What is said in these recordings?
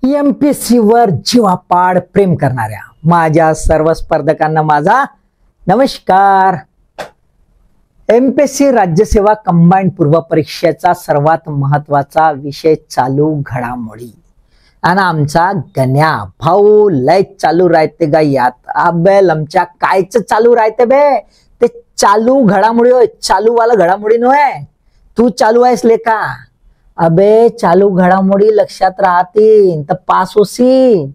MPSC वर जीवापाड प्रेम करणाऱ्या माझ्या सर्व स्पर्धकांना माझा नमस्कार। एमपीएससी राज्यसेवा कंबाइंड पूर्व परीक्षेचा सर्वात महत्वाचा विषय चालू घडामोडी आणि आमचा गण्या भाऊ लय चालू राहते गा यात। अबे लमच्या कायच चालू राहते बे, ते चालू घडामोडी होय, चालू वाला घडामोडी नव्हे। तू चालू आहेस लेका, अबे चालू घडामोडी लक्षात राहतील तर पास होशील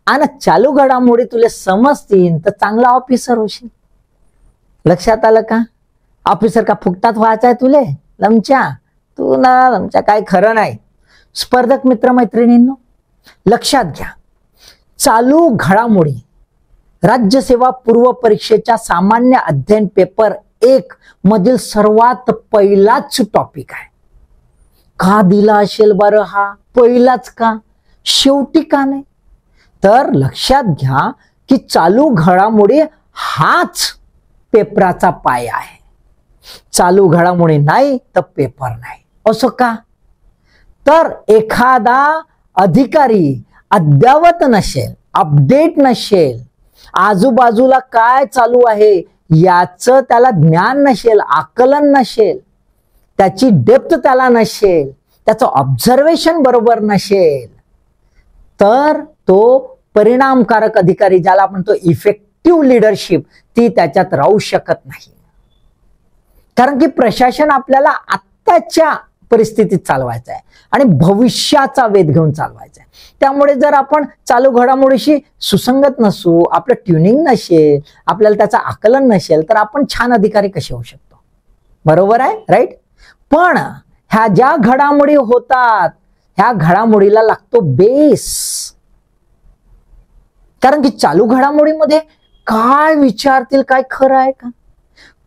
आणि चालू घडामोडी तुला समजतील तर चांगला ऑफिसर होशील। लक्षात आलं का? ऑफिसर का फुकटात व्हायचा आहे तुले लमच्या? तू ना लमच्या काय खरं नाही। स्पर्धक मित्र मैत्रिणींनो लक्षात घ्या, चालू घडामोडी राज्यसेवा पूर्व परीक्षेच्या सामान्य अध्ययन पेपर 1 मधील सर्वात पहिलाच टॉपिक आहे। का दिला असेल बरं हा पहिलाच का, शेवटी का नाही? तर लक्षात घ्या की चालू घडामोडी हाच पेपराचा पाया आहे। चालू घडामोडी नाही तर पेपर नाही। असं का? तर एखादा अधिकारी अद्ययावत नसेल, अपडेट नसेल, आजूबाजूला काय चालू आहे याचं त्याला ज्ञान नसेल, आकलन नसेल, त्याची डेप्थ त्याला नसेल, त्याचं ऑब्झर्वेशन बरोबर नसेल, तर तो परिणामकारक अधिकारी ज्याला आपण तो इफेक्टिव्ह लीडरशिप ती त्याच्यात राहू शकत नाही। कारण की प्रशासन आपल्याला आत्ताच्या परिस्थितीत चालवायचं आहे आणि भविष्याचा वेध घेऊन चालवायचा आहे। त्यामुळे जर आपण चालू घडामोडीशी सुसंगत नसू, आपलं ट्युनिंग नसेल, आपल्याला त्याचं आकलन नसेल, तर आपण छान अधिकारी कसे होऊ शकतो? बरोबर आहे, राईट? पण ह्या ज्या घडामोडी होतात ह्या घडामोडीला लागतो बेस। कारण की चालू घडामोडीमध्ये काय विचारतील काय खरं आहे का?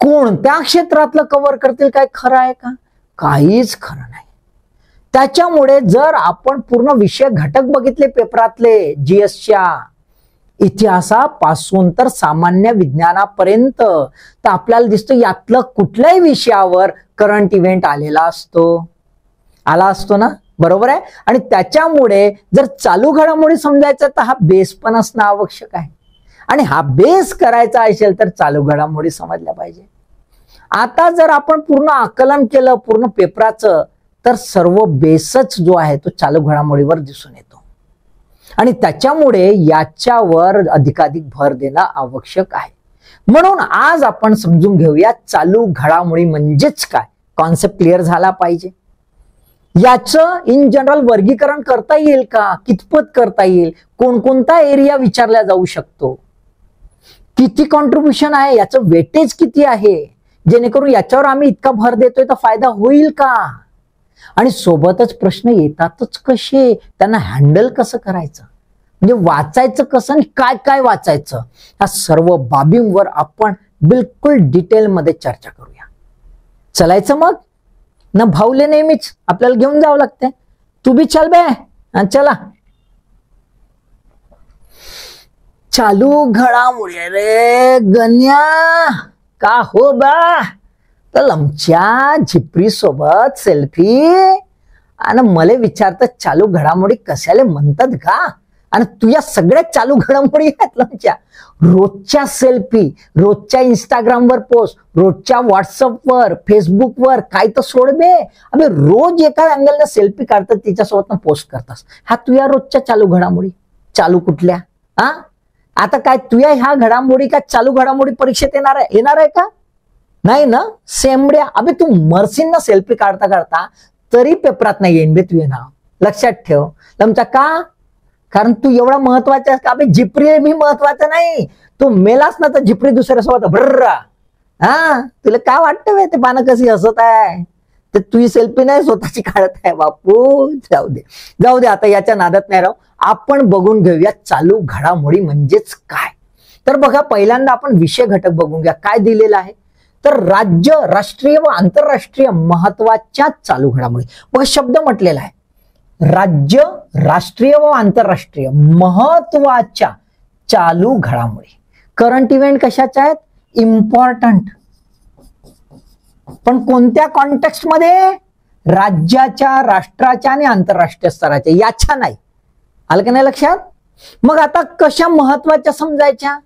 कोणत्या क्षेत्रातलं कव्हर करतील काय खरं आहे का? काहीच खरं नाही। त्याच्यामुळे जर आपण पूर्ण विषय घटक बघितले पेपरातले जीएसच्या इतिहासापासून तर सामान्य विज्ञानापर्यंत, तर आपल्याला दिसतो यातलं कुठल्याही विषयावर करंट इव्हेंट आलेला असतो ना, बरोबर आहे? आणि त्याच्यामुळे जर चालू घडामोडी समजायचं तर हा बेस पण असणं आवश्यक आहे आणि हा बेस करायचा असेल तर चालू घडामोडी समजल्या पाहिजे। आता जर आपण पूर्ण आकलन केलं पूर्ण पेपराचं तर सर्व बेसच जो आहे तो चालू घडामोडीवर दिसून येतो आणि त्याच्यामुळे याच्यावर अधिकाधिक भर देणं आवश्यक आहे। म्हणून आज आपण समजून घेऊया चालू घडामोडी म्हणजेच काय। कॉन्सेप्ट क्लिअर झाला पाहिजे। याचं इन जनरल वर्गीकरण करता येईल का, कितपत करता येईल, कोणकोणता एरिया विचारला जाऊ शकतो, किती कॉन्ट्रीब्युशन आहे, याचं वेटेज किती आहे, जेणेकरून याच्यावर आम्ही इतका भर देतोय तर फायदा होईल का, आणि सोबतच प्रश्न येतातच कसे, त्यांना हँडल कसं करायचं, म्हणजे वाचायचं कसं आणि काय काय वाचायचं, या सर्व बाबींवर आपण बिलकुल डिटेलमध्ये चर्चा करूया। चलायचं मग ना भाऊले, नेहमीच आपल्याला घेऊन जावं लागतंय। तू बी चल बे, चला। चालू घडामोडी रे गण्या का हो बा, तर लमच्या झिपरी सोबत सेल्फी आणि मला विचारतात चालू घडामोडी कशाला म्हणतात का, आणि तुझ्या सगळ्या चालू घडामोडी आहेत लमच्या। रोजच्या सेल्फी, रोजच्या इंस्टाग्रामवर पोस्ट, रोजच्या व्हॉट्सअपवर, फेसबुकवर, काय तर सोड बे। अबे रोज एका अँगलने सेल्फी काढतात तिच्यासोबत पोस्ट करतास, हा तुझ्या रोजच्या चालू घडामोडी। चालू कुठल्या? हा आता काय तुझ्या ह्या घडामोडी का चालू घडामोडी परीक्षेत येणार आहे का? नाही ना सेमड्या। अबे तू मरशील ना सेल्फी काढता काढता तरी पेपरात नाही येईन बे तुझे नाव, लक्षात ठेव लमचा। का? कारण तू एवढा महत्वाचा आहेस का? अबे झिपरी मी महत्वाचं नाही, तू मेलास ना तर झिपरी दुसऱ्यासोबत भर्रा। हा तुला काय वाटतं बे, ते पानं कशी हसत आहे, ते तुझी सेल्फी नाही स्वतःची काढत आहे बापू। जाऊ दे आता याच्या नादात नाही राहू, आपण बघून घेऊया चालू घडामोडी म्हणजेच काय। तर बघा पहिल्यांदा आपण विषय घटक बघून घ्या काय दिलेला आहे। तर राज्य, राष्ट्रीय व आंतरराष्ट्रीय महत्वाच्या चालू घडामोडी, बघा शब्द म्हटलेला आहे राज्य, राष्ट्रीय व आंतरराष्ट्रीय महत्वाच्या चालू घडामोडी। करंट इव्हेंट कशाच्या आहेत? इम्पॉर्टंट, पण कोणत्या कॉन्टेक्स्ट मध्ये? राज्याच्या, राष्ट्राच्या आणि आंतरराष्ट्रीय स्तराच्या, याच्या नाही। आलं का नाही लक्षात? मग आता कशा महत्वाच्या समजायच्या?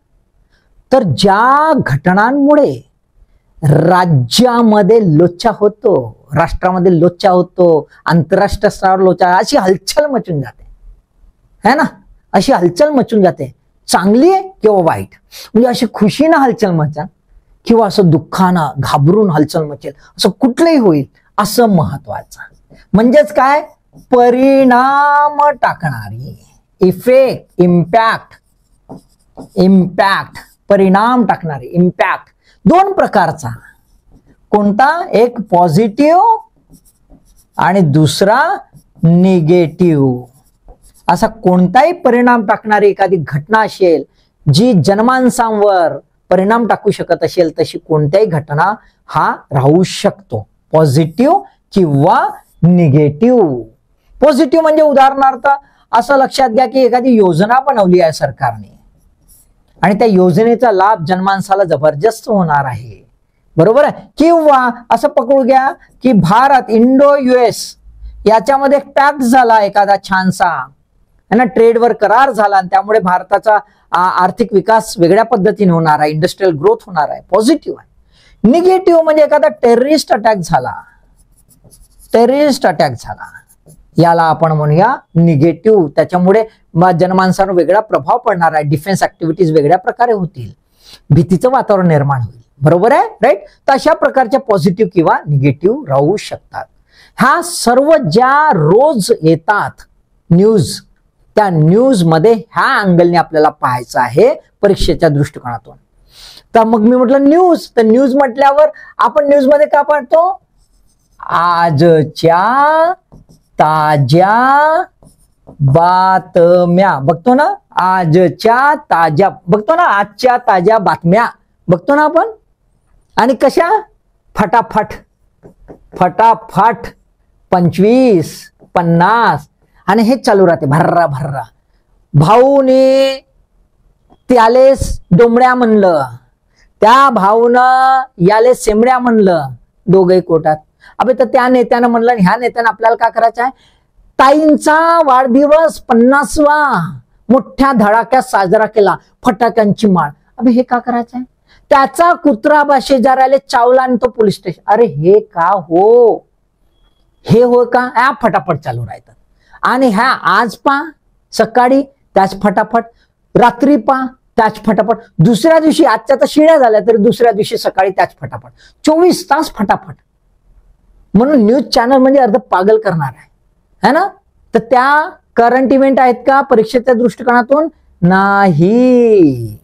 तर ज्या घटनांमुळे राज्यामध्ये लोचा होतो, राष्ट्रामध्ये लोचा होतो, आंतरराष्ट्रीय स्तरावर लोचा, अशी हलचल मचून जाते, है ना? अशी हलचल मचून जाते, चांगली आहे किंवा वाईट. म्हणजे अशी खुशीनं हलचल मचेल किंवा असं दुःखानं घाबरून हलचल मचेल, असं कुठलंही होईल, असं महत्वाचं. म्हणजेच काय? परिणाम टाकणारी, इफेक्ट, इम्पॅक्ट, परिणाम टाकणारी, इम्पॅक्ट. दोन प्रकारचा. कोणता? एक पॉझिटिव्ह आणि दुसरा निगेटिव्ह. असा कोणताही परिणाम टाकणारी एखादी घटना असेल जी जनमानसांवर परिणाम टाकू शकत असेल, तशी कोणत्याही घटना हा राहू शकतो, पॉझिटिव्ह किंवा निगेटिव्ह. पॉझिटिव्ह म्हणजे उदाहरणार्थ असं लक्षात घ्या की एखादी योजना बनवली आहे सरकारने आणि त्या योजनेचा लाभ जनमानसाला जबरदस्त होणार आहे, बरोबर आहे. किंवा असं पकडू घ्या की भारत इंडो US याच्यामध्ये पॅक्ट झाला एखादा छानसा, है ना, ट्रेडवर करार झाला आणि त्यामुळे भारताचा आर्थिक विकास वेगळ्या पद्धतीने होणार आहे, इंडस्ट्रियल ग्रोथ होणार आहे, पॉझिटिव्ह आहे. निगेटिव्ह म्हणजे एखादा टेररिस्ट अटॅक झाला, याला आपण म्हणूया निगेटिव्ह. त्याच्यामुळे जनमानसावर वेगळा प्रभाव पडणार आहे, डिफेन्स ऍक्टिव्हिटीज वेगळ्या प्रकारे होतील, भीतीचं वातावरण निर्माण होईल, बरोबर आहे, राईट. तर अशा प्रकारच्या पॉझिटिव्ह किंवा निगेटिव्ह राहू शकतात. ह्या सर्व ज्या रोज येतात न्यूज, त्या न्यूज मध्ये ह्या अँगलने आपल्याला पाहायचं आहे परीक्षेच्या दृष्टिकोनातून. तर मग मी म्हटलं न्यूज, तर न्यूज म्हटल्यावर आपण न्यूज मध्ये का पाहतो? आजच्या ताज्या बातम्या बघतो ना, आजच्या ताज्या बघतो ना, आजच्या ताज्या बातम्या बघतो ना आपण. आणि कशा? फटाफट 25, 50 आणि हे चालू राहते, भर्रा भर्रा. भाऊने त्यालेच डोंबड्या म्हणलं, त्या भाऊनं याले सेमड्या म्हणलं, दोघे कोटात. अबे तर त्या नेत्यानं म्हणलं, ह्या नेत्यानं आपल्याला काय करायचं आहे? ताईंचा वाढदिवस 50वा मोठ्या धडाक्यात साजरा केला, फटाक्यांची माळ. अबे हे का करायचं आहे? त्याचा कुत्रा बा शेजाऱ्याला चावला आणि तो पोलीस स्टेशन. अरे हे का हो? हे हो का? ह्या फटाफट चालू राहतात. आणि ह्या आज पा सकाळी त्याच फटाफट, रात्री पा त्याच फटाफट, दुसऱ्या दिवशी, आजच्या तर शिळ्या झाल्या तरी दुसऱ्या दिवशी सकाळी त्याच फटाफट, 24 तास फटाफट. म्हणून न्यूज चॅनल म्हणजे अर्ध पागल करणार आहे ना. तर त्या करंट इव्हेंट आहेत का परीक्षेच्या दृष्टिकोनातून? नाही.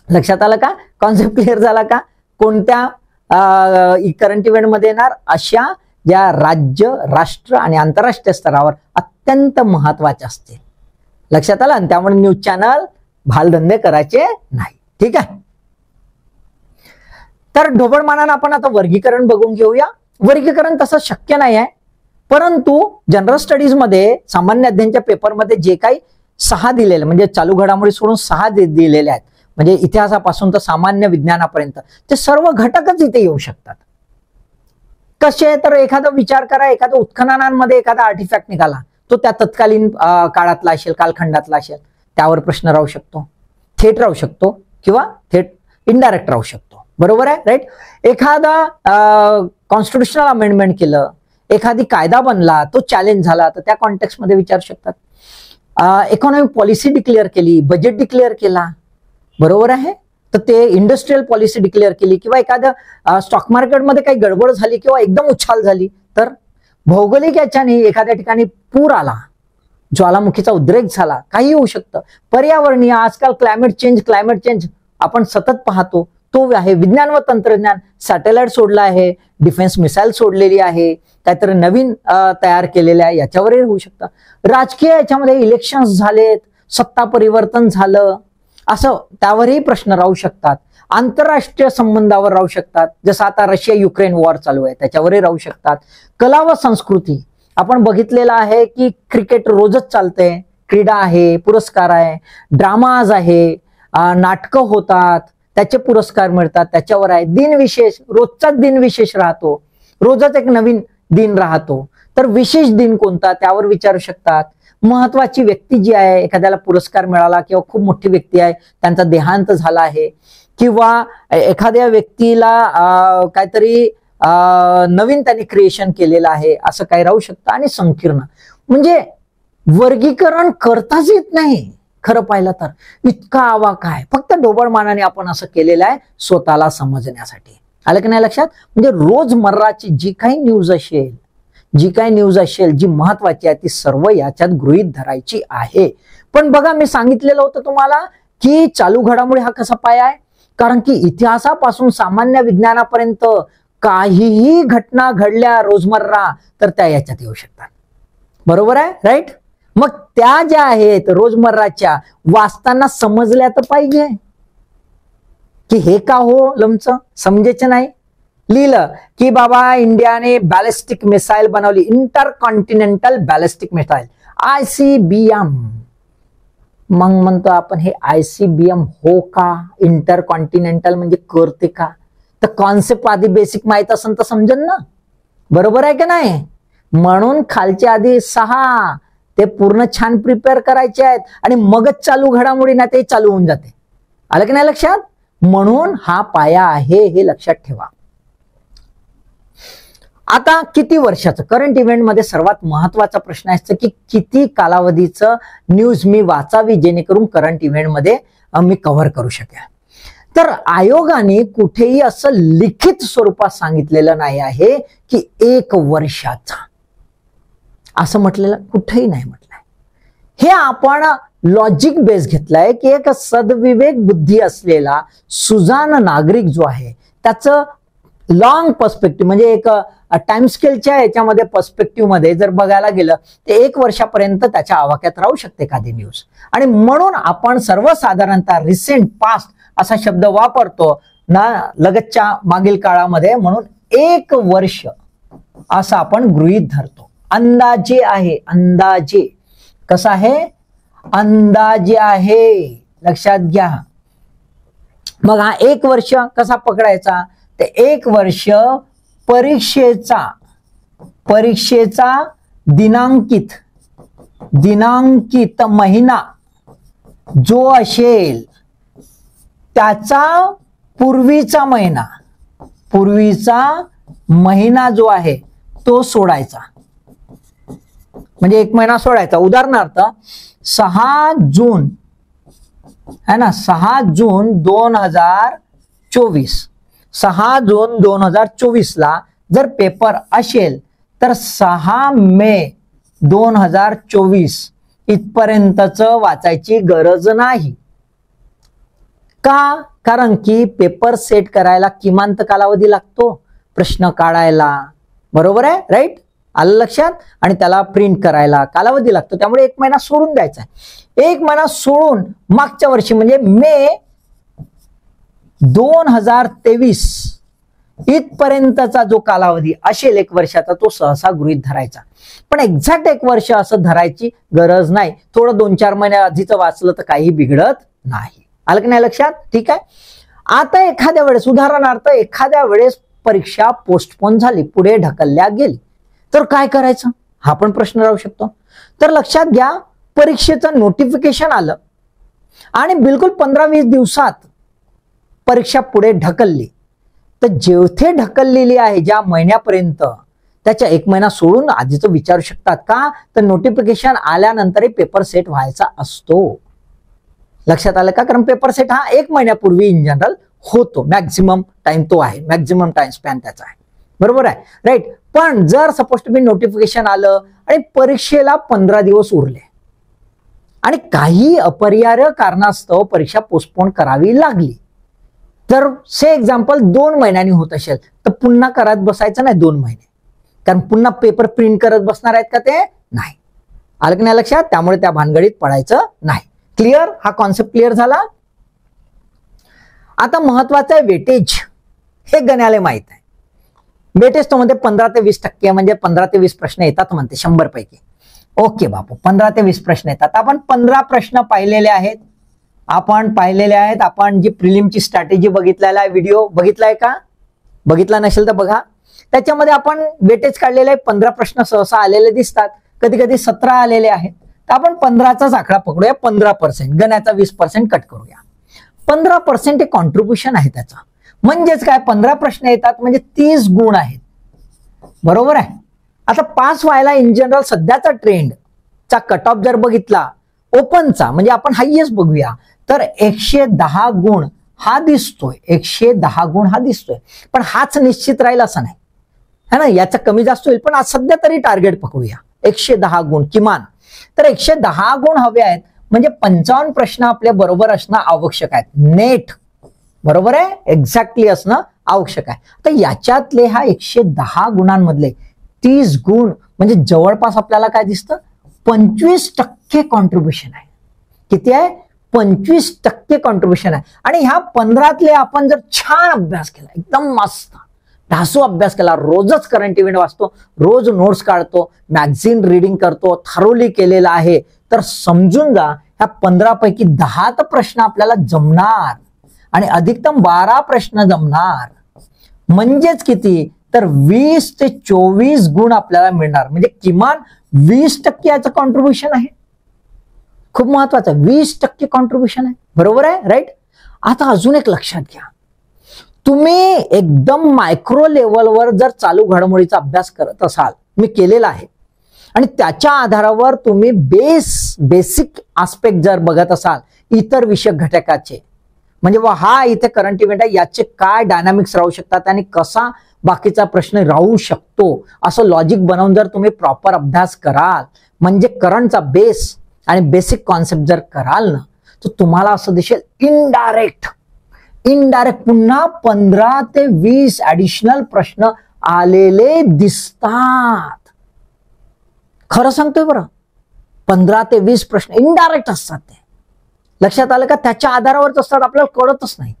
लक्षात आलं का? कॉन्सेप्ट क्लिअर झाला का? कोणत्या करंट इव्हेंट मध्ये येणार? अशा ज्या राज्य, राष्ट्र आणि आंतरराष्ट्रीय स्तरावर अत्यंत महत्वाचे असतील. लक्षात आलं? आणि त्यामुळे न्यूज चॅनल भालधंदे करायचे नाही. ठीक आहे. तर ढोबळमानानं आपण आता वर्गीकरण बघून घेऊया. वर्गीकरण तसं शक्य नाही आहे, परंतु जनरल स्टडीज मध्ये सामान्य अध्ययनच्या पेपरमध्ये जे काही 6 दिलेले, म्हणजे चालू घडामोडी सोडून 6 दिलेले आहेत, म्हणजे इतिहासापासून तर सामान्य विज्ञानापर्यंत, ते सर्व घटकच इथे येऊ शकतात. कसे? तर एखादा विचार करा, एखादा उत्खननांमध्ये एखादा आर्टिफॅक्ट निघाला, तो त्या तत्कालीन काळातला असेल, कालखंडातला असेल, त्यावर प्रश्न राहू शकतो, थेट राहू शकतो किंवा थेट इनडायरेक्ट राहू शकतो, बरोबर आहे, राईट. एखादा कॉन्स्टिट्युशनल अमेंडमेंट केलं, एखादी कायदा बनला, तो चॅलेंज झाला, तर त्या कॉन्टेक्स्ट मध्ये विचारू शकतात. इकॉनॉमिक पॉलिसी डिक्लेअर केली, बजेट डिक्लेअर केला, बरोबर आहे, तर ते इंडस्ट्रियल पॉलिसी डिक्लेअर केली, किंवा एखाद्या स्टॉक मार्केटमध्ये काही गडबड झाली किंवा एकदम उछाल झाली, तर भौगोलिक याच्याने एखाद्या ठिकाणी पूर आला, ज्वालामुखीचा उद्रेक झाला, काही होऊ शकतं. पर्यावरणीय, आजकाल क्लायमेट चेंज आपण सतत पाहतो, तो आहे. विज्ञान व तंत्रज्ञान, सॅटेलाइट सोडला आहे, डिफेन्स मिसाईल सोडलेली आहे, काहीतरी नवीन तयार केलेल्या आहे, याच्यावरही होऊ शकतं. राजकीय याच्यामध्ये इलेक्शन्स झालेत, सत्ता परिवर्तन झालं, असं त्यावरही प्रश्न राहू शकतात. आंतरराष्ट्रीय संबंधावर राहू शकतात, जसं आता रशिया युक्रेन वॉर चालू आहे, त्याच्यावरही राहू शकतात. कला व संस्कृती, आपण बघितलेलं आहे की क्रिकेट रोजच चालतंय, क्रीडा आहे, पुरस्कार आहे, ड्रामाज आहे, नाटकं होतात, त्याचे पुरस्कार मिळतात, त्याच्यावर आहे. दिनविशेष, रोजचाच दिनविशेष राहतो, रोजच एक नवीन दिन राहतो, तर विशेष दिन कोणता त्यावर विचारू शकतात. महत्वाची व्यक्ती जी आहे, एखाद्याला पुरस्कार मिळाला किंवा खूप मोठी व्यक्ती आहे त्यांचा देहांत झाला आहे, किंवा एखाद्या व्यक्तीला काहीतरी नवीन त्यांनी क्रिएशन केलेलं आहे असं काही राहू शकतं. आणि संकीर्ण म्हणजे वर्गीकरण करताच येत नाही खरं पाहिलं तर. इतका आवाक आहे, फक्त ढोबळमानाने आपण असं केलेलं आहे स्वतःला समजण्यासाठी. आलं की नाही लक्षात. म्हणजे रोजमर्राची जी काही न्यूज असेल जी महत्वाची आहे ती सर्व याच्यात गृहीत धरायची आहे. पण बघा मी सांगितलेलं होतं तुम्हाला की चालू घडामोडी हा कसा पाया आहे, कारण की इतिहासापासून सामान्य विज्ञानापर्यंत काहीही घटना घडल्या रोजमर्रा तर त्या याच्यात येऊ शकतात. बरोबर आहे, राईट. मग त्या ज्या आहेत रोजमर्राच्या वाचताना समजल्या तर पाहिजे की हे का हो लमचं समजायचं नाही. लिहिलं की बाबा इंडियाने बॅलिस्टिक मिसाईल बनवली, इंटरकॉन्टिनेंटल बॅलिस्टिक मिसाईल ICBM. मग म्हणतो आपण हे ICBM हो का, इंटरकॉन्टिनेंटल म्हणजे करते का, तर कॉन्सेप्ट आधी बेसिक माहित असेल तर समजेल ना. बरोबर आहे का नाही. म्हणून खालच्या आधी 6 ते पूर्ण छान प्रिपेअर करायचे आहेत आणि मगच चालू घडामोडी ना ते चालू होऊन जाते. आलं की नाही लक्षात. म्हणून हा पाया आहे हे लक्षात ठेवा. आता किती वर्षाचं करंट इव्हेंट मध्ये सर्वात महत्वाचा प्रश्न असतो की किती कालावधीचं न्यूज मी वाचावी जेणेकरून करंट इव्हेंट मध्ये मी कव्हर करू शकेल. तर आयोगाने कुठेही असं लिखित स्वरूपात सांगितलेलं नाही आहे की 1 वर्षाचा, असं म्हटलेलं कुठेही नाही म्हटलंय. हे आपण लॉजिक बेस घेतलाय की एक सद्विवेक बुद्धी असलेला सुजाण नागरिक जो आहे त्याचं लॉंग पर्स्पेक्टिव्ह म्हणजे एक टाइम स्केलच्या याच्यामध्ये पर्स्पेक्टिव्ह मध्ये जर बघायला गेलं ते 1 वर्षापर्यंत त्याच्या आवाक्यात राहू शकते एखादी न्यूज. आणि म्हणून आपण सर्वसाधारणतः रिसेंट पास्ट असा शब्द वापरतो ना लगतच्या मागील काळामध्ये, म्हणून 1 वर्ष असं आपण गृहीत धरतो. अंदाजे आहे, अंदाजे कसा आहे, अंदाजे आहे, लक्षात घ्या. मग हा 1 वर्ष कसा पकडायचा, ते 1 वर्ष परीक्षेचा दिनांकित महिना जो असेल त्याचा पूर्वीचा महिना जो आहे तो सोडायचा. म्हणजे 1 महिना सोडायचा. उदाहरणार्थ 6 जून है ना, 6 जून 2024, 6 जून 2024 ला जर पेपर असेल तर 6 मे 2024 इथपर्यंतच वाचायची गरज नाही. का, कारण की पेपर सेट करायला किमान कालावधी लागतो प्रश्न काढायला. बरोबर आहे, राईट. आलं लक्षात. आणि त्याला प्रिंट करायला कालावधी लागतो, त्यामुळे 1 महिना सोडून द्यायचा. 1 महिना सोडून मागच्या वर्षी म्हणजे मे 2023 इथपर्यंतचा जो कालावधी असेल 1 वर्षाचा तो सहसा गृहीत धरायचा. पण एक्झॅक्ट 1 वर्ष असं धरायची गरज नाही. थोडं 2-4 महिन्या आधीच वाचलं तर काही बिघडत नाही. आलं की नाही लक्षात. ठीक आहे. आता एखाद्या वेळेस उदाहरणार्थ एखाद्या वेळेस परीक्षा पोस्टपोन झाली, पुढे ढकलल्या गेली, तर काय करायचं हा पण प्रश्न राहू शकतो. तर लक्षात घ्या, परीक्षेचं नोटिफिकेशन आलं आणि बिलकुल 15-20 दिवसात परीक्षा पुढे ढकलली, तर जेवढे ढकललेली आहे ज्या महिन्यापर्यंत त्याच्या 1 महिना सोडून आधीच विचारू शकतात. का, तर नोटिफिकेशन आल्यानंतरही पेपर सेट व्हायचा असतो. लक्षात आलं का. कारण पेपर सेट हा 1 महिन्यापूर्वी इन जनरल होतो. मॅक्झिमम टाइम तो आहे, मॅक्झिमम टाइम स्पॅन त्याचा आहे. बरोबर आहे, राईट. पण जर सपोज टू बी नोटिफिकेशन आलं आणि परीक्षेला 15 दिवस उरले आणि काही अपरिहार्य कारणास्तव परीक्षा पोस्टपोन करावी लागली, तर से एक्झाम्पल 2 महिन्यांनी होत असेल तर पुन्हा करत बसायचं नाही 2 महिने, कारण पुन्हा पेपर प्रिंट करत बसणार आहेत का ते नाही. आलं की नाही लक्षात. त्यामुळे त्या भानगडीत पडायचं नाही. क्लिअर, हा कॉन्सेप्ट क्लिअर झाला. आता महत्वाचं आहे वेटेज. हे गण्याला माहित आहे. वेटेज तो म्हणते 15 ते 20% म्हणजे 15 ते 20 प्रश्न येतात म्हणते 100 पैकी. ओके बापू, 15 ते 20 प्रश्न येतात. आपण 15 प्रश्न पाहिलेले आहेत. आपण जी प्रिलिमची स्ट्रॅटेजी बघितलेला आहे, व्हिडिओ बघितलाय का, बघितला नसेल तर बघा. त्याच्यामध्ये आपण वेटेज काढलेले 15 प्रश्न सहसा आलेले दिसतात, कधी कधी 17 आलेले आहेत. तर आपण 15चाच आकडा पकडूया, 15%. गण्याचा 20% कट करूया. 15% हे कॉन्ट्रीब्युशन आहे त्याचं. म्हणजेच काय, 15 प्रश्न येतात म्हणजे 30 गुण आहेत. बरोबर आहे. आता पास व्हायला इन जनरल सध्याचा ट्रेंडचा कट ऑफ जर बघितला ओपनचा, म्हणजे आपण हायएस्ट बघूया, तर 110 गुण हा दिसतोय. 110 गुण हा दिसतोय. पण हाच निश्चित राहील असं नाही, है ना. याचा कमी जास्त होईल, पण आज सध्या तरी टार्गेट पकडूया 110 गुण किमान. तर 110 गुण हवे आहेत म्हणजे 55 प्रश्न आपल्या बरोबर असणं आवश्यक आहे. नेट बरोबर आहे, एक्झॅक्टली असणं आवश्यक आहे. तर याच्यातले हा 110 गुणांमधले 30 गुण म्हणजे जवळपास आपल्याला काय दिसतं, 25% कॉन्ट्रीब्युशन आहे. किती आहे, 25% कॉन्ट्रीब्युशन आहे. आणि ह्या 15तले आपण जर छान अभ्यास केला, एकदम मस्त ढासू अभ्यास केला, रोजच करंट इव्हेंट वाचतो, रोज नोट्स काढतो, मॅगझिन रिडिंग करतो, थरोली केलेला आहे, तर समजून जा ह्या 15 पैकी 10 तर प्रश्न आपल्याला जमणार आणि अधिकतम 12 प्रश्न जमणार. म्हणजेच किती, तर 20 ते 24 गुण आपल्याला मिळणार. म्हणजे किमान 20% याचं कॉन्ट्रीब्युशन आहे. खूप महत्वाचं, 20% कॉन्ट्रीब्युशन आहे. बरोबर आहे, राईट. आता अजून एक लक्षात घ्या, तुम्ही एकदम मायक्रो लेवलवर जर चालू घडामोडीचा अभ्यास करत असाल, मी केलेला आहे, आणि त्याच्या आधारावर तुम्ही बेसिक आस्पेक्ट जर बघत असाल इतर विषयक घटकाचे, म्हणजे हा इथे करंट इव्हेंट आहे, याचे काय डायनामिक्स राहू शकतात आणि कसा बाकीचा प्रश्न राहू शकतो, असं लॉजिक बनवून जर तुम्ही प्रॉपर अभ्यास कराल, म्हणजे करंटचा बेस आणि बेसिक कॉन्सेप्ट जर कराल ना, तर तुम्हाला असं दिसेल इनडायरेक्ट पुन्हा 15 ते 20 ऍडिशनल प्रश्न आलेले दिसतात. खरं सांगतोय बरं, 15 ते 20 प्रश्न इनडायरेक्ट असतात. ते लक्षात आलं का, त्याच्या आधारावरच असतात, आपल्याला कळतच नाही.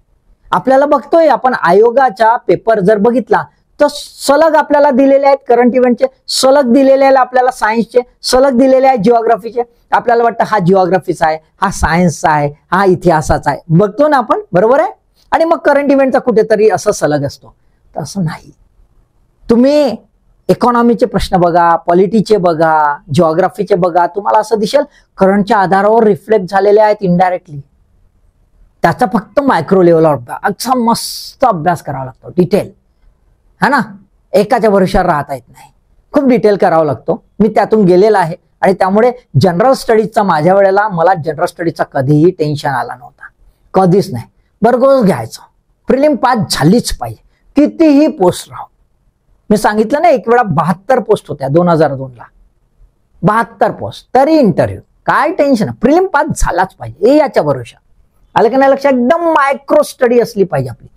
आपल्याला बघतोय आपण आयोगाचा पेपर जर बघितला तर सलग आपल्याला दिलेले आहेत करंट इव्हेंटचे, सलग दिलेले आहेत आपल्याला सायन्सचे, सलग दिलेले आहेत जिओग्राफीचे. आपल्याला वाटतं हा जिओग्राफीचा आहे, हा सायन्सचा आहे, हा इतिहासाचा आहे, बघतो ना आपण, बरोबर आहे. आणि मग करंट इव्हेंटचा कुठेतरी असं सलग असतो. तर असं नाही. तुम्ही इकॉनॉमीचे प्रश्न बघा, पॉलिटीचे बघा, जिओग्राफीचे बघा, तुम्हाला असं दिसेल करंटच्या आधारावर रिफ्लेक्ट झालेले आहेत इनडायरेक्टली. त्याचा फक्त मायक्रो लेवलवर असा मस्त अभ्यास करावा लागतो, डिटेल, है ना. एकाच्या भरोश्यावर राहता येत नाही, खूप डिटेल करावा लागतो. मी त्यातून गेलेला आहे आणि त्यामुळे जनरल स्टडीजचा माझ्या वेळेला मला जनरल स्टडीजचा कधीही टेन्शन आला नव्हता, कधीच नाही. बरगोज घ्यायचं, प्रिलिम पास झालीच पाहिजे, कितीही पोस्ट राहो. मी सांगितलं ना एक वेळा 72 पोस्ट होत्या 2002ला, 72 पोस्ट, तरी इंटरव्ह्यू, काय टेन्शन, प्रिलिम पास झालाच पाहिजे, याच्या भरोशा. आलं का नाही लक्षात, एकदम मायक्रो स्टडी असली पाहिजे आपली.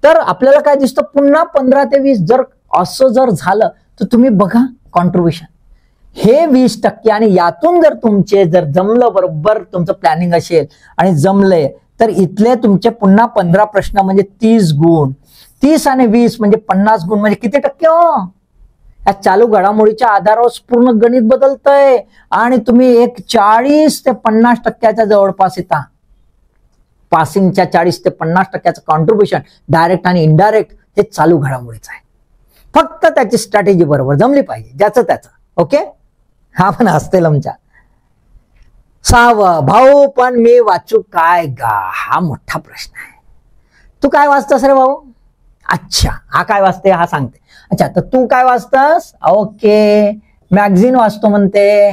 तर आपल्याला काय दिसतं, पुन्हा 15 ते 20 जर असं जर झालं तर तुम्ही बघा कॉन्ट्रीब्युशन हे 20%. आणि यातून जर तुमचे जर जमलं, बरोबर तुमचं प्लॅनिंग असेल आणि जमलंय, तर इथले तुमचे पुन्हा 15 प्रश्न म्हणजे 30 गुण, 30 आणि 20 म्हणजे 50 गुण, म्हणजे किती टक्के हो. या चालू घडामोडीच्या आधारावर पूर्ण गणित बदलतंय आणि तुम्ही एक 40 ते 50% जवळपास येता. पासिंगच्या 40 ते 50% कॉन्ट्रीब्युशन डायरेक्ट आणि इनडायरेक्ट हे चालू घडामोडीचं आहे. फक्त त्याची स्ट्रॅटेजी बरोबर जमली पाहिजे, ज्याचं त्याचं. ओके, हा पण असतील आमच्या 6वं, भाऊ पण मी वाचू काय गा, हा मोठा प्रश्न आहे. तू काय वाचतस रे भाऊ? अच्छा, हा काय वाचते हा सांगते. अच्छा, तर तू काय वाचतस? ओके, मॅगझिन वाचतो म्हणते.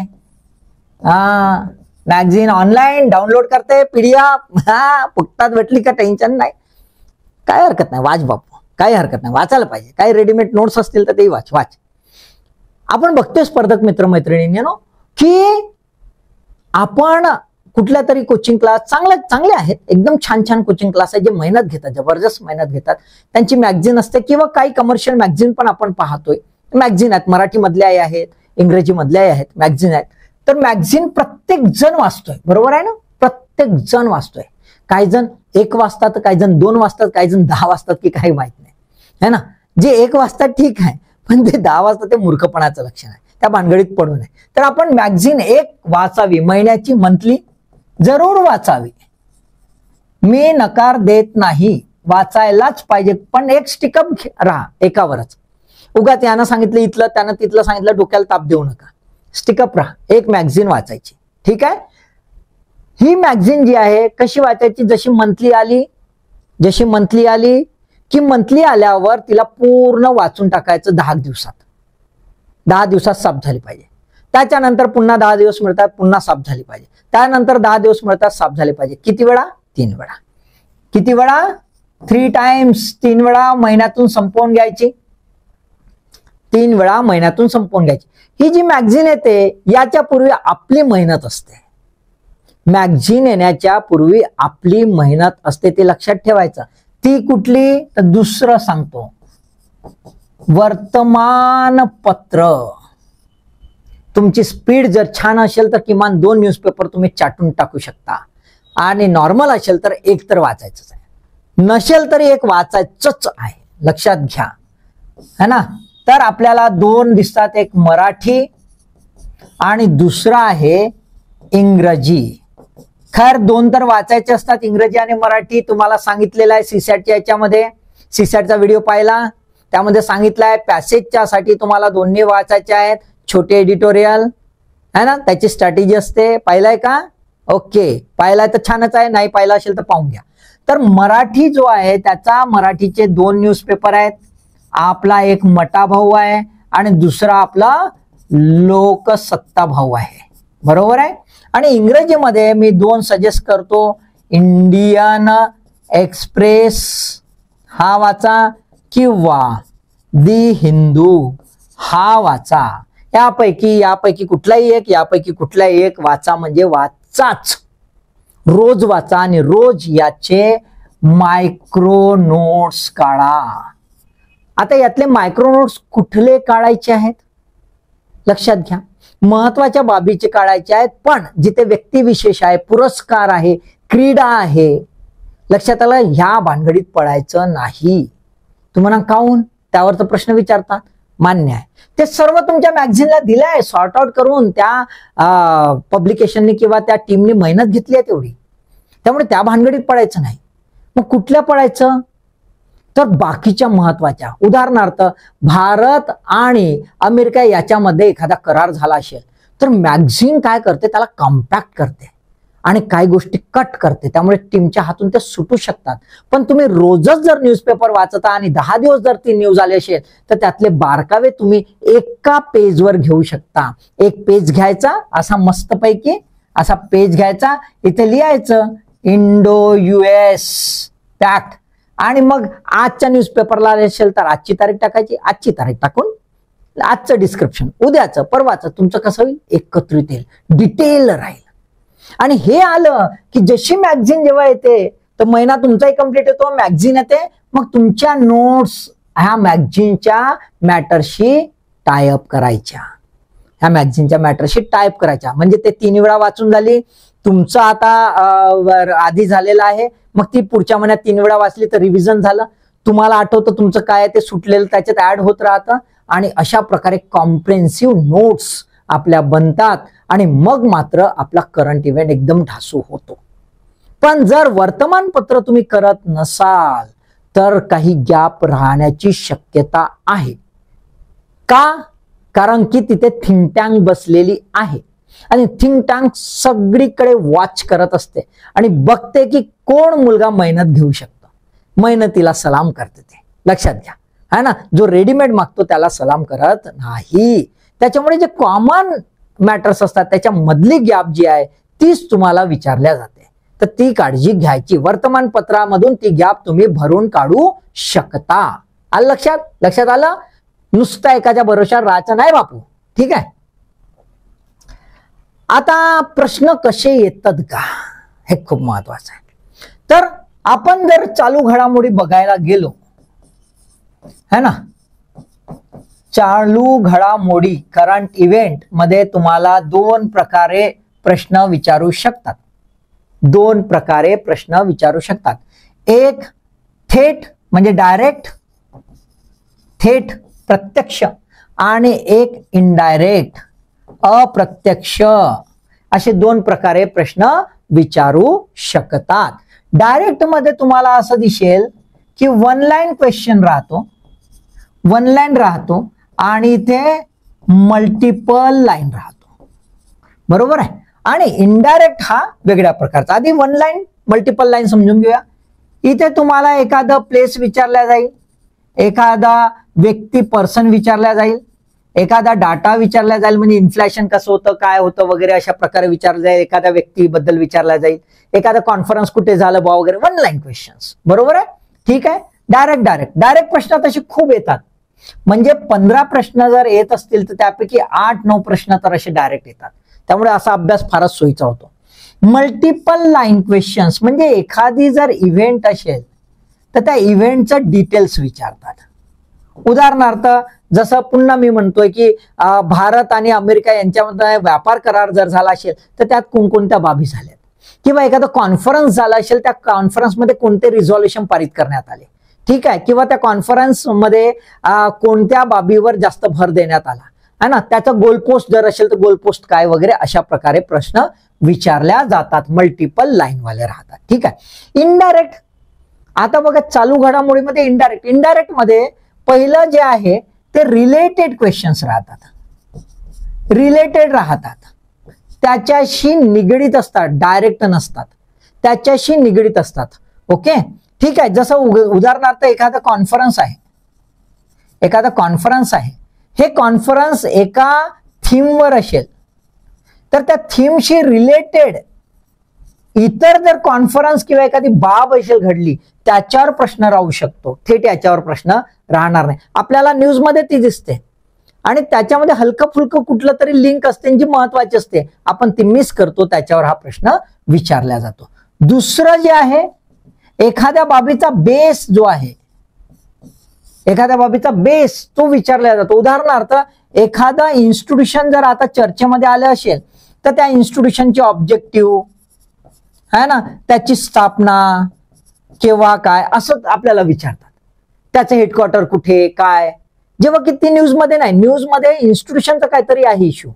हा, मॅगझिन ऑनलाईन डाउनलोड करते, पीडीएफ. हा, फुकटात भेटली का टेन्शन नाही, काय हरकत नाही, वाच बापू, काही हरकत नाही, वाचायला पाहिजे. काही रेडीमेड नोट्स असतील तर तेही वाच. आपण बघतोय स्पर्धक मित्रमैत्रिणींनी की आपण कुठल्या तरी कोचिंग क्लास चांगले आहेत, एकदम छान कोचिंग क्लास आहे, जे मेहनत घेतात, जबरदस्त मेहनत घेतात. त्यांची मॅगझिन असते किंवा काही कमर्शियल मॅगझिन पण आपण पाहतोय. मॅगझिन आहेत, मराठी मधल्याही आहेत, इंग्रजी मधल्याही आहेत, मॅगझिन आहेत. तर मॅगझिन प्रत्येक जण वाचतोय, बरोबर आहे ना, प्रत्येक जण वाचतोय. काही जण 1 वाजतात, काही जण 2 वाजतात, काही जण 10 वाजतात की काही माहित नाही, है ना. जे 1 वाजतात ठीक आहे, पण ते 10 वाजता ते मूर्खपणाचं लक्षण आहे, त्या भानगडीत पडू नये. तर आपण मॅगझिन 1 वाचावी, महिन्याची, मंथली जरूर वाचावी. मी नकार देत नाही, वाचायलाच पाहिजे, पण एक स्टिकअप राहा एकावरच. उगाच यानं सांगितलं इथलं त्यानं तिथलं सांगितलं, डोक्याला ताप देऊ नका. स्टिकअप राहा, एक मॅगझिन वाचायची. ठीक आहे. ही मॅगझिन जी आहे कशी वाचायची, जशी मंथली आली की मंथली आल्यावर तिला पूर्ण वाचून टाकायचं 10 दिवसात. 10 दिवसात साफ झाली पाहिजे. त्याच्यानंतर पुन्हा 10 दिवस मिळतात, पुन्हा साफ झाली पाहिजे. त्यानंतर 10 दिवस मिळतात, साफ झाले पाहिजे. किती वेळा? 3 वेळा. किती वेळा? 3 टाइम्स. 3 वेळा महिन्यातून संपवून घ्यायची. 3 वेळा महिन्यातून संपवून घ्यायची. ही जी मॅगझिन येते याच्या पूर्वी आपली मेहनत असते. मॅगझिन येण्याच्या पूर्वी आपली मेहनत असते, ते लक्षात ठेवायचं. ती कुठली? तर दुसरं सांगतो, वर्तमानपत्र. तुमची स्पीड जर छान असेल तर किमान 2 न्यूजपेपर तुम्ही चाटून टाकू शकता. आणि नॉर्मल असेल तर एक तर वाचायचंच आहे, नसेल तरी एक वाचायचंच आहे. लक्षात घ्या, है ना. तर आपल्याला 2 दिसतात, एक मराठी आणि दुसरा आहे इंग्रजी. खैर 2 तर वाचायचे असतात, इंग्रजी आणि मराठी. तुम्हाला सांगितलेलं आहे सीसॅटच्या याच्यामध्ये, सीसॅटचा व्हिडिओ पाहिला त्यामध्ये सांगितलं आहे पॅसेजच्या साठी तुम्हाला दोन्ही वाचायचे आहेत. छोटे एडिटोरियल है ना, त्याची स्ट्रॅटेजी असते. पाहिलाय का? ओके, पाहिलाय तर छानच आहे, नाही पाहिला असेल तर पाहून घ्या. तर मराठी जो आहे त्याचा मराठीचे 2 न्यूजपेपर आहेत. आपला एक मटा भाऊ आहे आणि दुसरा आपला लोकसत्ता भाऊ आहे. बरोबर आहे. आणि इंग्रजीमध्ये मी 2 सजेस्ट करतो, इंडियन एक्सप्रेस हा वाचा किंवा दी हिंदू हा वाचा. यापैकी कुठलाही एक वाचा, म्हणजे वाचाच. रोज वाचा आणि रोज याचे मायक्रो नोट्स काढा. आता यातले मायक्रो नोट्स कुठले काढायचे आहेत लक्षात घ्या. महत्वाच्या बाबीचे काढायचे आहेत, पण जिथे व्यक्तिविशेष आहे, पुरस्कार आहे, क्रीडा आहे, लक्षात आलं, ह्या भानगडीत पडायचं नाही. तुम्हाला काहून? त्यावर तर प्रश्न विचारतात. मान्य आहे. ते सर्व तुमच्या मॅगझिनला दिलं आहे, सॉर्ट आउट करून त्या पब्लिकेशनने किंवा त्या टीमने मेहनत घेतली आहे तेवढी. त्यामुळे त्या भानगडीत पडायचं नाही. मग कुठल्या पडायचं? तर बाकीच्या महत्वाच्या. उदाहरणार्थ भारत आणि अमेरिका याच्यामध्ये एखादा करार झाला असेल तर मॅगझिन काय करते, त्याला कॉम्पॅक्ट करते आणि काही गोष्टी कट करते. त्यामुळे टीमच्या हातून ते सुटू शकतात. पण तुम्ही रोजच जर न्यूजपेपर वाचता आणि 10 दिवस जर ती न्यूज आली असेल तर त्यातले बारकावे तुम्ही एका पेजवर घेऊ शकता. एक पेज घ्यायचा, असा मस्तपैकी असा पेज घ्यायचा, इथे लिहायचं इंडो US पॅक्ट, आणि मग आजच्या न्यूजपेपरला असेल तर आजची तारीख टाकायची, आजची तारीख टाकून आजचं डिस्क्रिप्शन, उद्याचं, परवाचं तुमचं कसं होईल, एकत्रित येईल, डिटेल राहील. आणि हे आलं की जशी मॅगझिन जेव्हा येते तर महिना तुमचाही कंप्लीट येतो, मॅगझिन येते, मग तुमच्या नोट्स ह्या मॅगझिनच्या मॅटरशी टायअप करायच्या. ह्या मॅगझिनच्या मॅटरशी टाईप करायच्या, म्हणजे ते 3 वेळा वाचून झाली. तुमचं आता आधी झालेलं आहे, मग ती पुढच्या महिन्यात 3 वेळा वाचली तर रिव्हिजन झालं. तुम्हाला आठवतं तुमचं काय ते सुटलेलं त्याच्यात ऍड होत राहतं. आणि अशा प्रकारे कॉम्प्रेहेन्सिव्ह नोट्स आपल्या बनतात आणि मग मात्र आपला करंट इव्हेंट एकदम ढासू होतो. पण जर वर्तमानपत्र तुम्ही करत नसाल तर काही गॅप राहण्याची शक्यता आहे. का? कारण की तिथे थिंक टँक बसलेली आहे आणि थिंक टँक सगळीकडे वॉच करत असते आणि बघते की कोण मुलगा मेहनत घेऊ शकतो. मेहनतीला सलाम करते ते, लक्षात घ्या, है ना. जो रेडीमेड मागतो त्याला सलाम करत नाही. त्याच्यामुळे जे कॉमन मॅटर्स असतात त्याच्या मधली गॅप जी आहे तीच तुम्हाला विचारल्या जाते, तर ती काळजी घ्यायची. वर्तमानपत्रामधून ती गॅप तुम्ही भरून काढू शकता. आलं लक्षात? लक्षात आलं? नुसता एकाच्या भरोशावर राहायचं नाही बापू. ठीक आहे. आता प्रश्न कसे येतात का, हे खूप महत्वाचं आहे. तर आपण जर चालू घडामोडी बघायला गेलो, है ना, चालू घडामोडी करंट इव्हेंट मध्ये तुम्हाला 2 प्रकारे प्रश्न विचारू शकतात. 2 प्रकारे प्रश्न विचारू शकतात. एक थेट म्हणजे डायरेक्ट, थेट प्रत्यक्ष, आणि एक इनडायरेक्ट अप्रत्यक्ष, असे 2 प्रकारे प्रश्न विचारू शकतात. डायरेक्ट मध्ये तुम्हाला असं दिसेल की 1 लाईन क्वेश्चन राहतो. वन लाईन राहतो आणि इथे मल्टिपल लाईन राहतो, बरोबर आहे. आणि इनडायरेक्ट हा वेगळ्या प्रकारचा. आधी वन लाईन मल्टिपल लाईन समजून घेऊया. इथे तुम्हाला एखादा प्लेस विचारला जाईल, एखादा व्यक्ती पर्सन विचारला जाईल, एखादा डाटा विचारला जाईल, म्हणजे इन्फ्लेशन कसं होतं, काय होतं वगैरे अशा प्रकारे विचारलं जाईल, एखाद्या व्यक्तीबद्दल विचारला जाईल, एखादा कॉन्फरन्स कुठे झालं बा वगैरे, वन लाईन क्वेश्चन्स, बरोबर आहे. ठीक आहे. डायरेक्ट प्रश्न तसे खूप येतात. म्हणजे 15 प्रश्न जर येत असतील तर त्यापैकी 8-9 प्रश्न तर असे डायरेक्ट येतात. त्यामुळे असा अभ्यास फारच सोयीचा होतो. मल्टिपल लाईन क्वेश्चन्स म्हणजे एखादी जर इव्हेंट असेल तर त्या इव्हेंटचं डिटेल्स विचारतात. उदाहरणार्थ जसं पुन्हा मी म्हणतोय की भारत आणि अमेरिका यांच्यामध्ये व्यापार करार जर झाला असेल तर त्यात कोणकोणत्या बाबी झाल्यात, किंवा एखादा कॉन्फरन्स झाला असेल त्या कॉन्फरन्समध्ये कोणते रिझॉल्युशन पारित करण्यात आले, ठीक आहे, किंवा त्या कॉन्फरन्समध्ये कोणत्या बाबीवर जास्त भर देण्यात आला है ना, त्याचा गोल पोस्ट जर असेल तर गोल पोस्ट काय वगैरे अशा प्रकारे प्रश्न विचारल्या जातात. मल्टिपल लाईन वाले राहतात. ठीक आहे. इनडायरेक्ट, आता बघा चालू घडामोडीमध्ये इनडायरेक्ट मध्ये पहिलं जे आहे ते रिलेटेड क्वेश्चन्स राहतात, रिलेटेड राहतात, त्याच्याशी निगडीत असतात, डायरेक्ट नसतात, त्याच्याशी निगडीत असतात. ओके, ठीक आहे. जसं उदाहरणार्थ एखादा कॉन्फरन्स आहे, हे कॉन्फरन्स एका थीमवर असेल तर त्या थीमशी रिलेटेड इतर जर कॉन्फरन्स किंवा एखादी बाब असेल घडली त्याच्यावर प्रश्न राहू शकतो, थेट याच्यावर प्रश्न राहणार नाही. आपल्याला न्यूजमध्ये ती दिसते आणि त्याच्यामध्ये हलकं फुलकं कुठलं तरी लिंक असते जी महत्वाची असते, आपण ती मिस करतो, त्याच्यावर हा प्रश्न विचारला जातो. दुसरं जे आहे एखाद्या बाबीचा बेस जो आहे, एखाद्या बाबीचा बेस तो विचारला जातो. उदाहरणार्थ एखादा इन्स्टिट्यूशन जर आता चर्चेमध्ये आलं असेल तर त्या इन्स्टिट्यूशनचे ऑब्जेक्टिव्ह है ना, त्याची स्थापना किंवा काय असं आपल्याला विचारतात. त्याचं हेडक्वार्टर कुठे काय, जेव्हा किती न्यूजमध्ये नाही, न्यूजमध्ये इन्स्टिट्यूशनचा काहीतरी आहे इश्यू,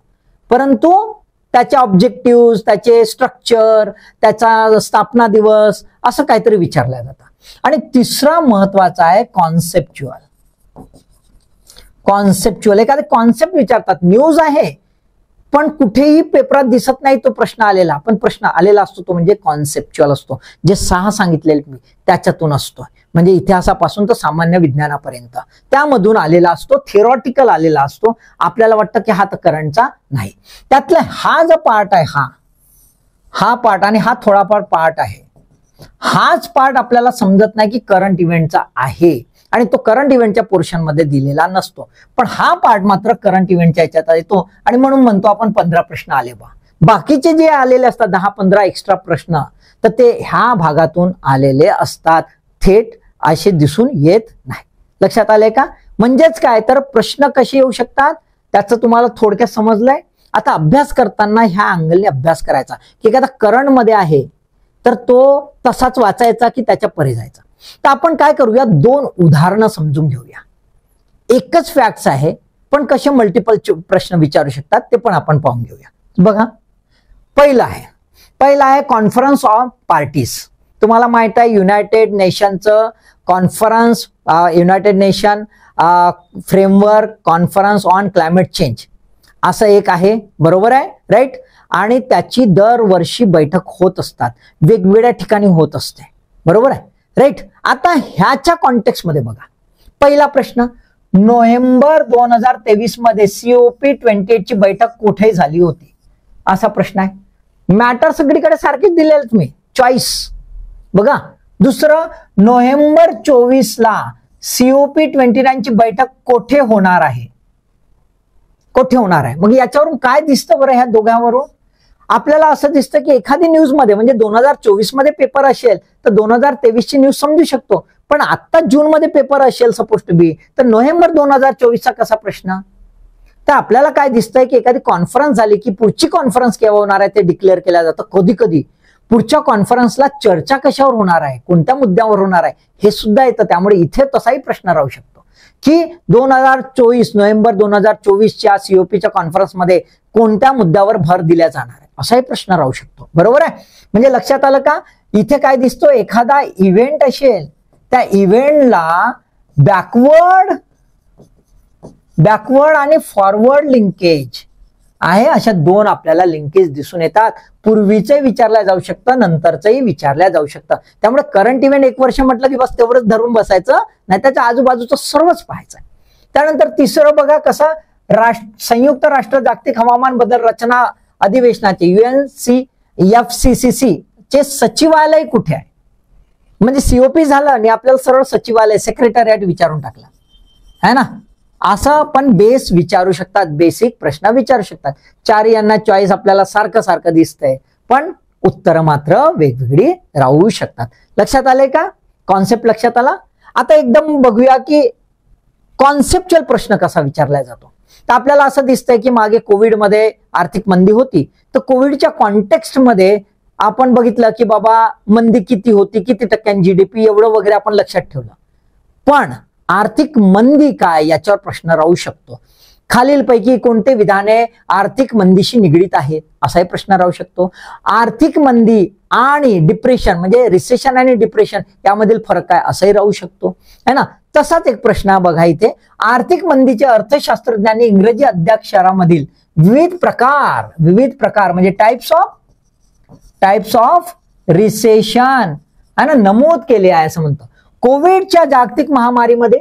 परंतु त्याचे ऑब्जेक्टिव्ह, त्याचे स्ट्रक्चर, त्याचा स्थापना दिवस असं काहीतरी विचारलं जातं. आणि तिसरा महत्वाचा आहे कॉन्सेप्च्युअल. एखादे कॉन्सेप्ट विचारतात. न्यूज आहे पण कुठेही पेपरात दिसत नाही तो प्रश्न आलेला, पण प्रश्न आलेला असतो तो म्हणजे कॉन्सेप्च्युअल असतो. जे 6 सांगितलेले मी त्याच्यातून असतो, म्हणजे इतिहासापासून तर सामान्य विज्ञानापर्यंत त्यामधून आलेला असतो, थिअरॉटिकल आलेला असतो. आपल्याला वाटतं की हा तर करंटचा नाही. त्यातला हा जो पार्ट आहे, हा पार्ट आणि हा थोडाफार पार्ट आहे, हाच पार्ट आपल्याला समजत नाही की करंट इव्हेंटचा आहे आणि तो करंट इव्हेंटच्या पोर्शन मध्ये दिलेला नसतो. पण हा पार्ट मात्र करंट इव्हेंटच्या याच्यात येतो आणि म्हणून म्हणतो आपण 15 प्रश्न आले बा. बाकीचे जे आलेले असतात 10-15 एक्स्ट्रा प्रश्न तर ते ह्या भागातून आलेले असतात, थेट असे दिसून येत नाही. लक्षात आले का? म्हणजेच काय तर प्रश्न कसे येऊ शकतात त्याचं तुम्हाला थोडक्यात समजलंय. आता अभ्यास करताना ह्या अँगलने अभ्यास करायचा की एखादा करंट मध्ये आहे तर तो तसाच वाचायचा की त्याच्या परे जायचा. तर आपण काय करूया, 2 उदाहरणं समजून घेऊया. एकच फॅक्ट्स आहे पण कसे मल्टिपल प्रश्न विचारू शकतात ते पण आपण पाहून घेऊया. बघा, पहिला आहे कॉन्फरन्स ऑफ पार्टीज. तुम्हाला माहित आहे युनायटेड नेशनचं conference, United Nation framework conference on climate change असं एक आहे, बरोबर आहे, राईट. आणि त्याची दरवर्षी बैठक होत असतात, वेगवेगळ्या ठिकाणी होत असते, बरोबर आहे, राईट. आता ह्याच्या कॉन्टेक्स्ट मध्ये बघा, पहिला प्रश्न, नोव्हेंबर 2023 मध्ये COP28 ची बैठक कुठे झाली होती असा प्रश्न आहे. मॅटर सगळीकडे सारखेच दिलेले तुम्ही, चॉईस बघा. दुसरं, नोव्हेंबर 24 ला COP29 ची बैठक कुठे होणार आहे, कुठे होणार आहे. मग याच्यावरून काय दिसतं बरं, ह्या दोघांवरून आपल्याला असं दिसतं की एखादी न्यूज मध्ये म्हणजे 2024 मध्ये पेपर असेल तर 2023 ची न्यूज समजू शकतो, पण आता जून मध्ये पेपर असेल सपोज टू बी, तर नोव्हेंबर 2024 चा कसा प्रश्न. तर आपल्याला काय दिसतंय की एखादी कॉन्फरन्स झाली की पुढची कॉन्फरन्स केव्हा होणार आहे ते डिक्लेअर केलं जातं. कधी कधी पुढच्या कॉन्फरन्सला चर्चा कशावर होणार आहे, कोणत्या मुद्द्यावर होणार आहे हे सुद्धा येतं. त्यामुळे इथे तसाही प्रश्न राहू शकतो की 2024 नोव्हेंबर 2024च्या COPच्या कॉन्फरन्समध्ये कोणत्या मुद्द्यावर भर दिला जाणार आहे असाही प्रश्न राहू शकतो, बरोबर आहे. म्हणजे लक्षात आलं का? इथे काय दिसतो, एखादा इव्हेंट असेल त्या इव्हेंटला बॅकवर्ड बॅकवर्ड आणि फॉरवर्ड लिंकेज आहे, अशा दोन आपल्याला लिंकेज दिसून येतात. पूर्वीचंही विचारल्या जाऊ शकतं, नंतरचंही विचारल्या जाऊ शकतं. त्यामुळे करंट इव्हेंट 1 वर्ष म्हटलं की बस तेवढंच धरून बसायचं, नाही त्याच्या आजूबाजूचं सर्वच पाहायचं. त्यानंतर तिसरं बघा कसं, संयुक्त राष्ट्र जागतिक हवामान बदल रचना अधिवेशनाचे UNFCCC चे सचिवालय कुठे आहे. म्हणजे COP झालं आणि आपल्याला सरळ सचिवालय सेक्रेटरीएट विचारून टाकलं है ना. असं पण बेस विचारू शकतात, बेसिक प्रश्न विचारू शकतात. 4 यांना चॉईस आपल्याला सारखं सारखं दिसतंय, पण उत्तर मात्र वेगवेगळी राहू शकतात. लक्षात आले का, कॉन्सेप्ट लक्षात आला. आता एकदम बघूया की कॉन्सेप्च्युअल प्रश्न कसा विचारला जातो. तर आपल्याला असं दिसतंय की मागे कोविडमध्ये आर्थिक मंदी होती, तर कोविडच्या कॉन्टेक्स्टमध्ये आपण बघितलं की बाबा मंदी किती होती, किती टक्क्यांनी GDP एवढं वगैरे आपण लक्षात ठेवलं. पण आर्थिक मंदी काय याच्यावर प्रश्न राहू शकतो. खालीलपैकी कोणते विधाने आर्थिक मंदीशी निगडीत आहेत असाही प्रश्न राहू शकतो. आर्थिक मंदी आणि डिप्रेशन म्हणजे रिसेशन आणि डिप्रेशन यामधील फरक काय असाही राहू शकतो है ना. तसाच एक प्रश्न बघा इथे, आर्थिक मंदीचे अर्थशास्त्रज्ञांनी इंग्रजी अद्याक्षरामधील विविध प्रकार म्हणजे टाइप्स ऑफ रिसेशन है ना नमूद केले आहे असं म्हणतं. कोविडच्या जागतिक महामारीमध्ये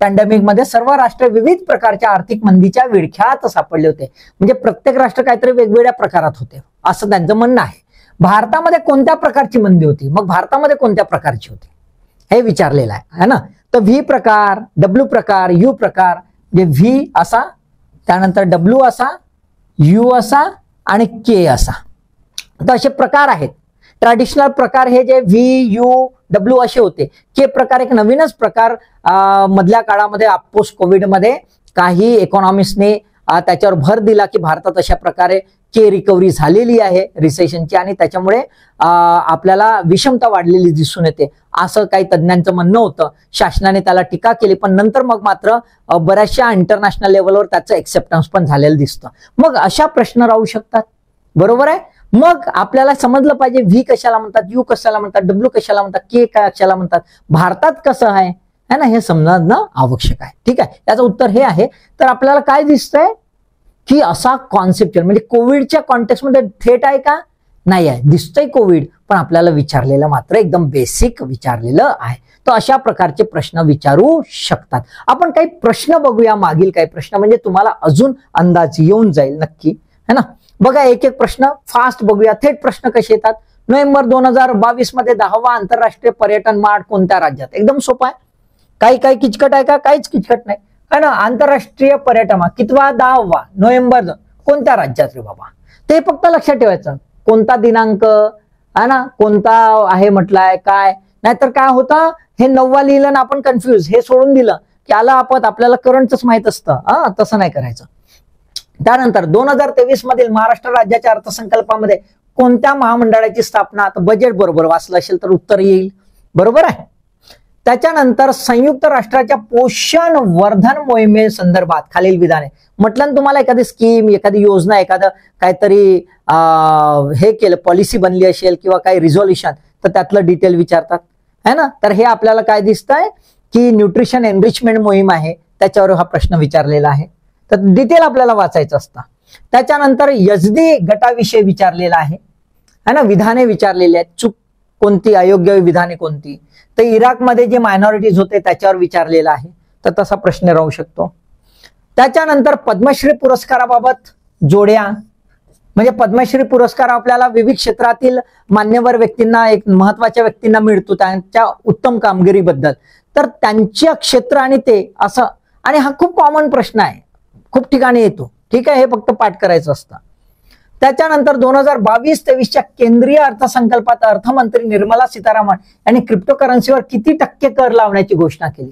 पॅन्डेमिक मध्ये सर्व राष्ट्र विविध प्रकारच्या आर्थिक मंदीच्या विळख्यात सापडले होते. म्हणजे प्रत्येक राष्ट्र काहीतरी वेगवेगळ्या प्रकारात होते असं त्यांचं म्हणणं आहे. भारतामध्ये कोणत्या प्रकारची मंदी होती, मग भारतामध्ये कोणत्या प्रकारची होती हे विचारलेलं आहे ना. तर V प्रकार, W प्रकार, U प्रकार, म्हणजे V असा, त्यानंतर W असा, U असा आणि K असा. तर असे प्रकार आहेत. ट्रॅडिशनल प्रकार हे जे V, U, W असे होते. K प्रकार एक नवीनच प्रकार मधल्या काळामध्ये पोस्ट कोविडमध्ये काही इकॉनॉमिस्टने त्याच्यावर भर दिला की भारतात अशा प्रकारे K रिकव्हरी झालेली आहे रिसेशनची आणि त्याच्यामुळे आपल्याला विषमता वाढलेली दिसून येते असं काही तज्ञांचं म्हणणं होतं. शासनाने त्याला टीका केली, पण नंतर मग मात्र बऱ्याचशा इंटरनॅशनल लेवलवर त्याचं एक्सेप्टन्स पण झालेलं दिसतं. मग अशा प्रश्न राहू शकतात, बरोबर आहे. मग आपल्याला समजलं पाहिजे V कशाला म्हणतात, U कशाला म्हणतात, W कशाला म्हणतात, K कशाला म्हणतात, भारतात कसं आहे ना हे समजणं आवश्यक आहे. ठीक आहे, याचं उत्तर हे आहे. तर आपल्याला काय दिसतंय की असा कॉन्सेप्च्युअल म्हणजे कोविडच्या कॉन्टेक्स्टमध्ये थेट आहे का, नाही आहे, दिसतंय कोविड, पण आपल्याला विचारलेलं मात्र एकदम बेसिक विचारलेलं आहे. तर अशा प्रकारचे प्रश्न विचारू शकतात. आपण काही प्रश्न बघूया, मागील काही प्रश्न म्हणजे तुम्हाला अजून अंदाज येऊन जाईल नक्की है ना. बघा एक एक प्रश्न फास्ट बघूया. थेट प्रश्न कसे येतात. नोव्हेंबर 2022 मध्ये 10वा आंतरराष्ट्रीय पर्यटन मार्ट कोणत्या राज्यात. एकदम सोपा आहे. काही किचकट आहे का, काहीच किचकट नाही है ना. आंतरराष्ट्रीय पर्यटन कितवा, 10वा नोव्हेंबर कोणत्या राज्यात रे बाबा, ते फक्त लक्षात ठेवायचं. कोणता दिनांक है ना, कोणता आहे म्हटलाय काय, नाहीतर काय होतं हे 9वा लिहिलं ना आपण कन्फ्युज, हे सोडून दिलं की आला आपत, आपल्याला करंटच माहित असतं. तसं नाही करायचं. त्यानंतर 2023 मधील महाराष्ट्र राज्याच्या अर्थसंकल्पामध्ये कोणत्या महामंडळाची स्थापना, आता बजेट बरोबर वाचलं असेल तर उत्तर येईल, बरोबर आहे. त्याच्यानंतर संयुक्त राष्ट्राच्या पोषण वर्धन मोहिमे संदर्भात खालील विधाने. म्हटलं तुम्हाला एखादी स्कीम, एखादी योजना, एखादं काहीतरी हे केलं, पॉलिसी बनली असेल किंवा काही रिझोल्युशन, तर त्यातलं डिटेल विचारतात है ना. तर हे आपल्याला काय दिसतंय की न्यूट्रिशन एनरिचमेंट मोहीम आहे, त्याच्यावर हा प्रश्न विचारलेला आहे. तर डिटेल आपल्याला वाचायचं असतं. त्याच्यानंतर यजदी गटाविषयी विचारलेला आहे ना, विधाने विचारलेली आहेत. चूक कोणती, अयोग्य विधाने कोणती. तर इराकमध्ये जे मायनॉरिटीज होते त्याच्यावर विचारलेला आहे, तर तसा प्रश्न राहू शकतो. त्याच्यानंतर पद्मश्री पुरस्काराबाबत जोड्या, म्हणजे पद्मश्री पुरस्कार आपल्याला विविध क्षेत्रातील मान्यवर व्यक्तींना, एक महत्वाच्या व्यक्तींना मिळतो त्यांच्या उत्तम कामगिरीबद्दल. तर त्यांच्या क्षेत्र आणि ते असं, आणि हा खूप कॉमन प्रश्न आहे, खूप ठिकाणी येतो. ठीक आहे, हे फक्त पाठ करायचं असतं. त्याच्यानंतर 2022-23च्या केंद्रीय अर्थसंकल्पात अर्थमंत्री निर्मला सीतारामन यांनी क्रिप्टोकरन्सीवर किती टक्के कर लावण्याची घोषणा केली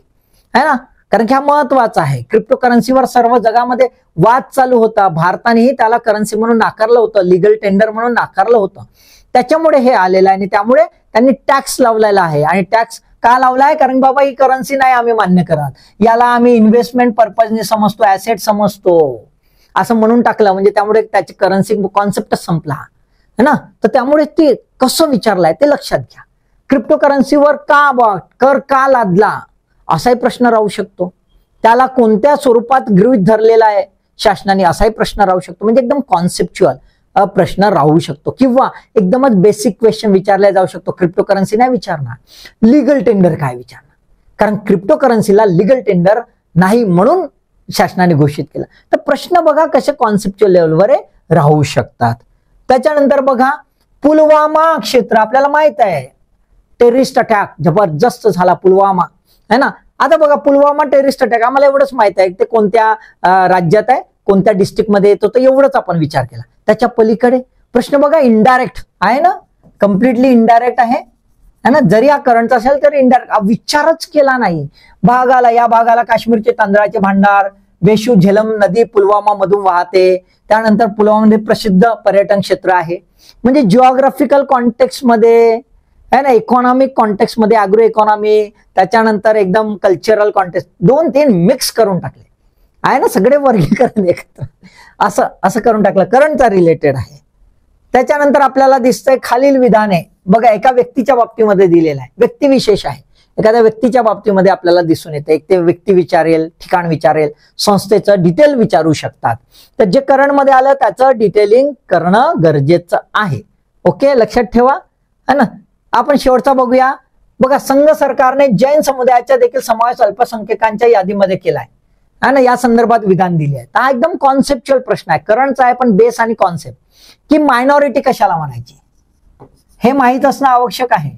है ना. कारण की हा महत्वाचा आहे. क्रिप्टोकरन्सीवर सर्व जगामध्ये वाद चालू होता. भारतानेही त्याला करन्सी म्हणून नाकारलं होतं, लिगल टेंडर म्हणून नाकारलं होतं. त्याच्यामुळे हे आलेलं आहे आणि त्यामुळे त्यांनी टॅक्स लावलेला आहे. आणि टॅक्स का लावलाय, कारण बाबा ही करन्सी नाही आम्ही मान्य करत, याला आम्ही इन्व्हेस्टमेंट पर्पजने समजतो, ऍसेट समजतो असं म्हणून टाकलं. म्हणजे त्यामुळे त्याची करन्सी कॉन्सेप्टच संपला है ना. तर त्यामुळे ते कसं विचारलंय ते लक्षात घ्या. क्रिप्टोकरन्सीवर कर का लादला असाही प्रश्न राहू शकतो. त्याला कोणत्या स्वरूपात गृहीत धरलेला आहे शासनाने, असाही प्रश्न राहू शकतो. म्हणजे एकदम कॉन्सेप्च्युअल प्रश्न राहू शकतो, किंवा एकदमच बेसिक क्वेश्चन विचारला जाऊ शकतो. क्रिप्टोकरन्सी नाही विचारणार, लीगल टेंडर काय विचारणार, कारण क्रिप्टोकरन्सीला लीगल टेंडर नाही म्हणून शासनाने घोषित केलं. तर प्रश्न बघा कसे कॉन्सेप्च्युअल लेवलवर राहू शकतात. त्याच्यानंतर बघा पुलवामा क्षेत्र, आपल्याला माहित आहे टेररिस्ट अटॅक जबरदस्त झाला पुलवामा, है ना. आता बघा पुलवामा टेररिस्ट अटॅक आम्हाला एवढंच माहित आहे ते कोणत्या राज्यात आहे, कोणत्या डिस्ट्रिक्ट मध्ये येतो, तर एवढंच आपण विचार केला. त्याच्या पलीकडे प्रश्न बघा इनडायरेक्ट आहे ना, कम्प्लिटली इनडायरेक्ट आहे ना. जरी हा करंट असेल तरी इनडायरेक्ट विचारच केला नाही. या भागाला काश्मीरचे तांदळाचे भांडार, बेशू झेलम नदी पुलवामा मधून वाहते. त्यानंतर पुलवामामध्ये प्रसिद्ध पर्यटन क्षेत्र आहे. म्हणजे जिओग्राफिकल कॉन्टेक्स्ट मध्ये है ना, इकॉनॉमिक कॉन्टेक्स्ट मध्ये अॅग्रो इकॉनॉमी, त्याच्यानंतर एकदम कल्चरल कॉन्टेक्स्ट, 2-3 मिक्स करून टाकले आहे ना, सगळे वर्गीकरण एकत्र असं करून टाकलं. करंटचा रिलेटेड आहे. त्याच्यानंतर आपल्याला दिसतंय खालील विधाने बघा एका व्यक्तीच्या बाबतीमध्ये दिलेलं आहे, व्यक्तिविशेष आहे. एखाद्या व्यक्तीच्या बाबतीमध्ये आपल्याला दिसून येते, एक ते व्यक्ती विचारेल, ठिकाण विचारेल, संस्थेचं डिटेल विचारू शकतात. तर जे करंट मध्ये आलं त्याचं डिटेलिंग करणं गरजेचं आहे. ओके, लक्षात ठेवा है ना. आपण शेवटचा बघूया. बघा संघ सरकारने जैन समुदायाचा देखील समावेश अल्पसंख्याकांच्या यादीमध्ये केलाय है ना, या संदर्भात विधान दिले आहे. हा एकदम कॉन्सेप्च्युअल प्रश्न आहे, करंटचा आहे पण बेस आणि कॉन्सेप्ट. की मायनॉरिटी कशाला म्हणायची हे माहीत असणं आवश्यक आहे.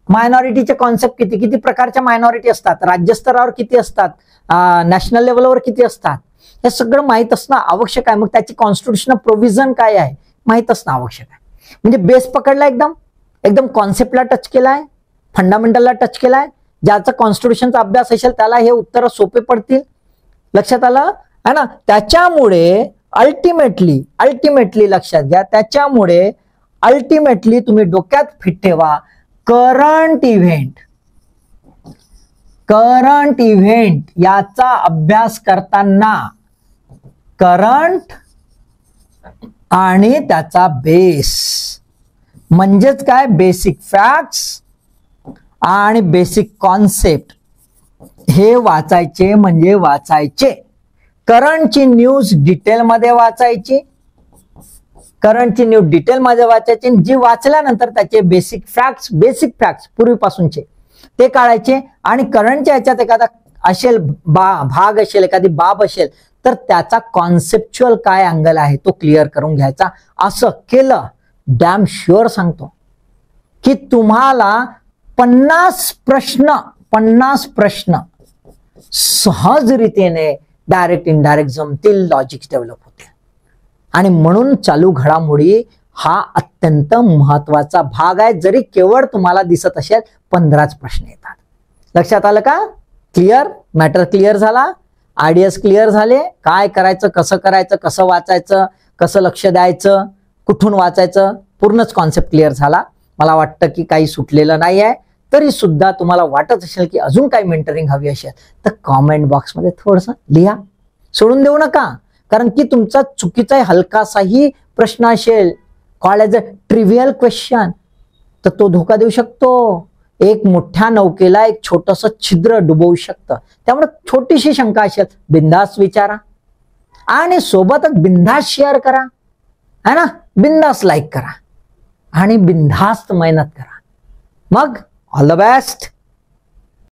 मायनॉरिटीचे कॉन्सेप्ट किती प्रकारच्या मायनॉरिटी असतात, राज्यस्तरावर किती असतात, नॅशनल लेवलवर किती असतात, हे सगळं माहीत असणं आवश्यक आहे. मग त्याची कॉन्स्टिट्यूशनल प्रोव्हिजन काय आहे माहीत असणं आवश्यक आहे. म्हणजे बेस पकडला, एकदम कॉन्सेप्टला टच केलाय, फंडामेंटलला टच केलाय. ज्याचा कॉन्स्टिट्यूशनचा अभ्यास असेल त्याला हे उत्तर सोपे पडतील. लक्षात आलं है ना. त्याच्यामुळे अल्टिमेटली लक्षात घ्या, त्याच्यामुळे अल्टिमेटली तुम्ही डोक्यात फिट ठेवा, करंट इव्हेंट याचा अभ्यास करताना करंट आणि त्याचा बेस म्हणजेच काय, बेसिक फॅक्ट्स आणि बेसिक कॉन्सेप्ट हे वाचायचे. म्हणजे वाचायचे करंटची न्यूज डिटेलमध्ये वाचायची, जी वाचल्यानंतर त्याचे बेसिक फॅक्ट्स पूर्वीपासूनचे ते काढायचे. आणि करंटच्या याच्यात एखादा असेल भाग असेल, एखादी बाब असेल तर त्याचा कॉन्सेप्च्युअल काय अँगल आहे तो क्लिअर करून घ्यायचा. असं केलं डॅम शुअर सांगतो की तुम्हाला 50 प्रश्न सहजरितेने डायरेक्ट इनडायरेक्ट जमतील, लॉजिक डेव्हलप होते. आणि म्हणून चालू घडामोडी हा अत्यंत महत्वाचा भाग आहे. जरी केवळ तुम्हाला दिसत असेल 15च प्रश्न येतात. लक्षात आलं का? क्लिअर, मॅटर क्लिअर झाला, आयडियाज क्लिअर झाले, काय करायचं, कसं वाचायचं, कसं लक्ष द्यायचं, कुठून वाचायचं, पूर्णच कॉन्सेप्ट क्लिअर झाला. मला वाटतं की काही सुटलेलं नाही आहे. तरी सुद्धा तुम्हाला वाटत असेल की अजून काही मेंटरिंग हवी असेल तर कॉमेंट बॉक्समध्ये थोडंसं लिहा, सोडून देऊ नका. कारण की तुमचा चुकीचा हलकासाही प्रश्न असेल, कॉल्ड ॲज अ ट्रिव्हियल क्वेश्चन, तर तो धोका देऊ शकतो. एक मोठ्या नौकेला एक छोटंसं छिद्र डुबवू शकतं. त्यामुळे छोटीशी शंका असेल बिंदास विचारा आणि सोबतच बिंदास शेअर करा है ना, बिंदास लाईक करा आणि बिंदास्त मेहनत करा. मग ऑल द बेस्ट.